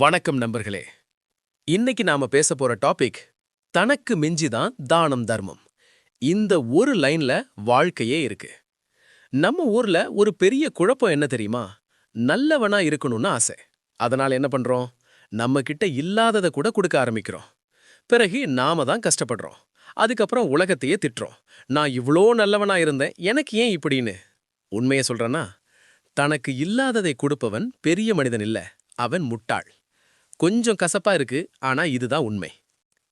வணக்கம் நண்பர்களே. இன்னைக்கு நாம பேச போற டாபிக் தனக்கு மிஞ்சிதான் தானம் தர்மம். இந்த ஒரு லைன்ல வாழ்க்கையே இருக்கு. நம்ம ஊர்ல ஒரு பெரிய குழப்பம் என்ன தெரியுமா? நல்லவனா இருக்கணும்னு ஆசை. அதனால என்ன பண்றோம்? நம்ம கிட்ட இல்லாதத கூட கொடுக்க ஆரம்பிக்கிறோம். பிறகு நாம தான் கஷ்டப்படுறோம். அதுக்கப்புறம் உலகத்தையே திட்டுறோம். நான் இவ்ளோ நல்லவனா இருந்தேன், எனக்கு ஏன் இப்படின்னு? உண்மையை சொல்றேன்னா, தனக்கு இல்லாததை கொடுப்பவன் பெரிய மனிதன் இல்ல, அவன் முட்டாள். கொஞ்சம் கசப்பா இருக்கு, ஆனா இதுதான் உண்மை.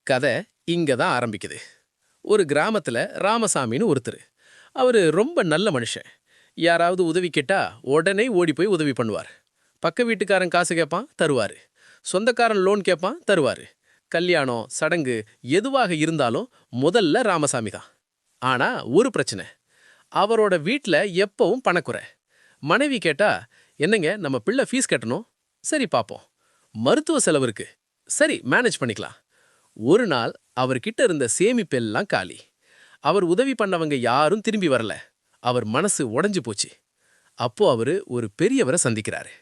கதை இங்க தான் ஆரம்பிக்குது. ஒரு கிராமத்துல ராமசாமின்னு ஒருத்தரு. அவரு ரொம்ப நல்ல மனுஷன். யாராவது உதவி கேட்டா உடனே ஓடி போய் உதவி பண்ணுவார். பக்க வீட்டுக்காரன் காசு கேட்பான், தருவாரு. சொந்தக்காரன் லோன் கேட்பான், தருவாரு. கல்யாணம், சடங்கு எதுவாக இருந்தாலும் முதல்ல ராமசாமி தான். ஆனா ஒரு பிரச்சனை, அவரோட வீட்ல எப்பவும் பணக்குறை. மனைவி கேட்டா, என்னங்க நம்ம பிள்ளை ஃபீஸ் கட்டணும், சரி பாப்போம். மருத்துவ செலவு இருக்கு, சரி மேனேஜ் பண்ணிக்கலாம். ஒரு நாள் அவர்கிட்ட இருந்த சேமிப்பெல்லாம் காலி. அவர் உதவி பண்ணவங்க யாரும் திரும்பி வரல. அவர் மனசு உடைஞ்சு போச்சு. அப்போ அவரு ஒரு பெரியவரை சந்திக்கிறாரு.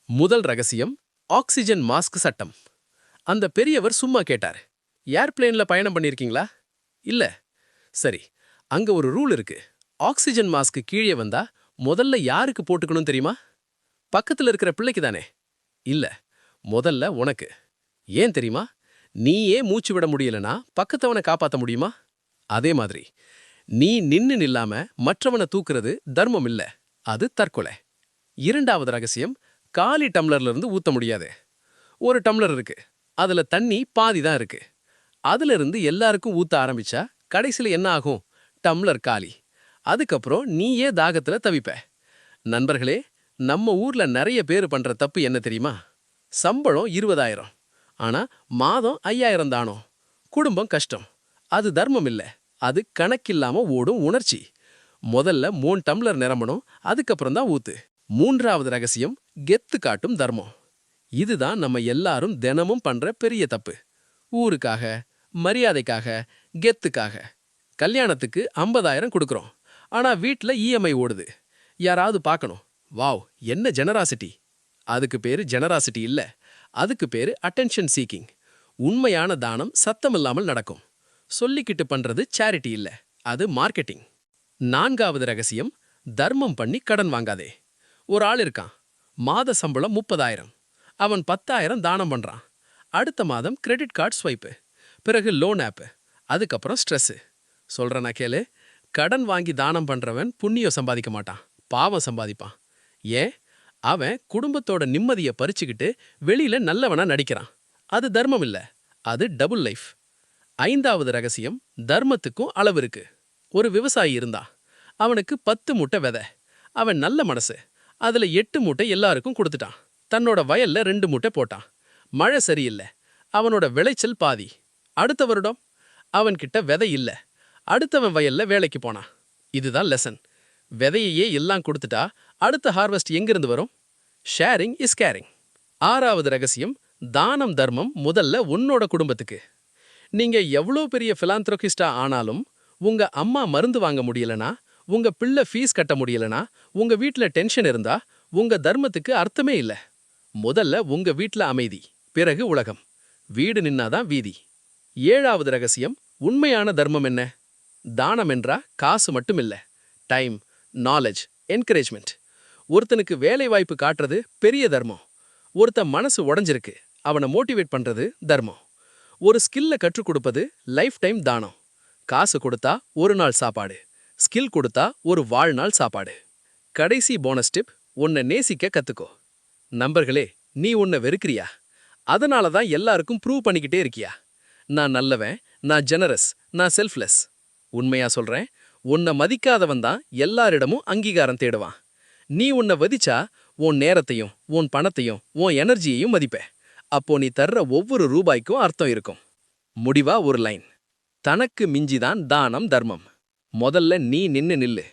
முதல் ரகசியம், ஆக்சிஜன் மாஸ்க் சட்டம். அந்த பெரியவர் சும்மா கேட்டார், ஏர்பிளேன்ல பயணம் பண்ணிருக்கீங்களா? இல்ல. சரி, அங்க ஒரு ரூல் இருக்கு. ஆக்சிஜன் மாஸ்க் கீழே வந்தா முதல்ல யாருக்கு போட்டுக்கணும் தெரியுமா? பக்கத்துல இருக்கிற பிள்ளைக்கு தானே? இல்ல, முதல்ல உனக்கு. ஏன் தெரியுமா? நீயே மூச்சு விட முடியலனா பக்கத்தவனை காப்பாத்த முடியுமா? அதே மாதிரி நீ நின்னு நில்லாம மற்றவனை தூக்குறது தர்மம் இல்ல, அது தற்கொலை. இரண்டாவது ரகசியம், காலி டம்ளர்ல இருந்து ஊத்த முடியாது. ஒரு டம்ளர் இருக்கு, அதுல தண்ணி பாதி தான் இருக்கு. அதுல இருந்து எல்லாருக்கும் ஊத்த ஆரம்பிச்சா கடைசில என்ன ஆகும்? டம்ளர் காலி. அதுக்கப்புறம் நீயே தாகத்துல தவிப்ப. நண்பர்களே, நம்ம ஊர்ல நிறைய பேர் பண்ற தப்பு என்ன தெரியுமா? சம்பளம் 20,000, ஆனா மாதம் 5,000 தானோ. குடும்பம் கஷ்டம். அது தர்மம் இல்ல, அது கணக்கில்லாம ஓடும் உணர்ச்சி. முதல்ல 3 டம்ளர் நிரம்பணும், அதுக்கப்புறம் தான் ஊத்து. மூன்றாவது ரகசியம், கெத்து காட்டும் தர்மம். இதுதான் நம்ம எல்லாரும் தினமும் பண்ற பெரிய தப்பு. ஊருக்காக, மரியாதைக்காக, கெத்துக்காக. கல்யாணத்துக்கு 50,000 கொடுக்கறோம், ஆனா வீட்ல இஎம்ஐ ஓடுது. யாராவது பார்க்கணும், வாவ் என்ன ஜெனராசிட்டி. அதுக்கு பேரு ஜெனராசிட்டி இல்ல, அதுக்கு பேரு அட்டென்ஷன் சீக்கிங். உண்மையான தானம் சத்தமில்லாமல் நடக்கும். சொல்லிக்கிட்டு பண்றது சேரிட்டி இல்ல, அது மார்க்கெட்டிங். நான்காவது ரகசியம், தர்மம் பண்ணி கடன் வாங்காதே. ஒரு ஆள் இருக்கான், மாத சம்பளம் 30,000. அவன் 10,000 தானம் பண்றான். அடுத்த மாதம் கிரெடிட் கார்டு ஸ்வைப்பு, பிறகு லோன் ஆப், அதுக்கப்புறம் ஸ்ட்ரெஸ். சொல்றனா கேளு, கடன் வாங்கி தானம் பண்றவன் புண்ணியம் சம்பாதிக்க மாட்டான், பாவம் சம்பாதிப்பான். ஏன்? அவன் குடும்பத்தோட நிம்மதியை பறிச்சுக்கிட்டு வெளியில நல்லவனா நடிக்கிறான். அது தர்மம் இல்ல, அது டபுள் லைஃப். ஐந்தாவது ரகசியம், தர்மத்துக்கும் அளவு இருக்கு. ஒரு விவசாயி இருந்தா, அவனுக்கு 10 மூட்டை விதை. அவன் நல்ல மனசு, அதுல 8 மூட்டை எல்லாருக்கும் கொடுத்துட்டான். தன்னோட வயல்ல 2 மூட்டை போட்டான். மழை சரியில்லை, அவனோட விளைச்சல் பாதி. அடுத்த வருடம் அவன்கிட்ட விதை இல்ல, அடுத்தவன் வயல்ல வேலைக்கு போனான். இதுதான் லெசன். விதையையே எல்லாம் கொடுத்துட்டா அடுத்த ஹார்வெஸ்ட் எங்கிருந்து வரும்? Sharing is caring. ஆறாவது ரகசியம், தானம் தர்மம் முதல்ல உன்னோட குடும்பத்துக்கு. நீங்க எவ்வளோ பெரிய பிலாந்த்ரோகிஸ்டா ஆனாலும், உங்க அம்மா மருந்து வாங்க முடியலனா, உங்க பிள்ளை ஃபீஸ் கட்ட முடியலனா, உங்க வீட்ல டென்ஷன் இருந்தா உங்க தர்மத்துக்கு அர்த்தமே இல்ல. முதல்ல உங்க வீட்ல அமைதி, பிறகு உலகம். வீடு நின்னாதான் வீதி. ஏழாவது ரகசியம், உண்மையான தர்மம் என்ன? தானம் என்றா காசு மட்டும் இல்ல, டைம், நாலேஜ், என்கரேஜ்மெண்ட். ஒருத்தனுக்கு வேலை வாய்ப்பு காட்டுறது பெரிய தர்மம். ஒருத்தன் மனசு உடைஞ்சிருக்கு, அவனை மோட்டிவேட் பண்றது தர்மம். ஒரு ஸ்கில்ல கற்றுக் கொடுப்பது லைஃப் டைம் தானம். காசு கொடுத்தா ஒரு நாள் சாப்பாடு, ஸ்கில் கொடுத்தா ஒரு வாழ்நாள் சாப்பாடு. கடைசி போனஸ் டிப், உன்னை நேசிக்க கத்துக்கோ. நண்பர்களே, நீ உன்னை வெறுக்கிறியா? அதனால தான் எல்லாருக்கும் ப்ரூவ் பண்ணிக்கிட்டே இருக்கியா? நான் நல்லவன், நான் ஜெனரஸ், நான் செல்ஃப்லெஸ். உண்மையா சொல்றேன், உன்னை மதிக்காதவன் தான் எல்லாரிடமும் அங்கீகாரம் தேடுவான். நீ உன்னை வதிச்சா உன் நேரத்தையும் உன் பணத்தையும் உன் எனர்ஜியையும் மதிப்ப. அப்போ நீ தர்ற ஒவ்வொரு ரூபாய்க்கும் அர்த்தம் இருக்கும். முடிவா ஒரு லைன், தனக்கு மிஞ்சிதான் தானம் தர்மம். முதல்ல நீ நின்னு நில்லு,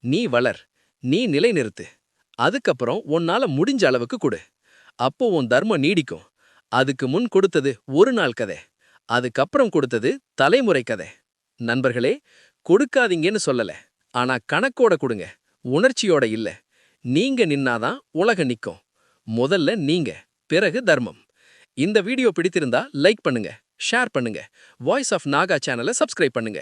நீ வளர், நீ நிலைநிறுத்து. அதுக்கப்புறம் உன்னால முடிஞ்ச அளவுக்கு கொடு. அப்போ உன் தர்மம் நீடிக்கும். அதுக்கு முன் கொடுத்தது ஒரு நாள் கதை, அதுக்கப்புறம் கொடுத்தது தலைமுறை கதை. நண்பர்களே, கொடுக்காதீங்கன்னு சொல்லல, ஆனா கணக்கோட கொடுங்க, உணர்ச்சியோட இல்ல. நீங்க நின்னாதான் உலக நிக்கும். முதல்ல நீங்க, பிறகு தர்மம். இந்த வீடியோ பிடித்திருந்தா லைக் பண்ணுங்க, ஷேர் பண்ணுங்க, வாய்ஸ் ஆஃப் நாகா சேனலை சப்ஸ்கிரைப் பண்ணுங்க.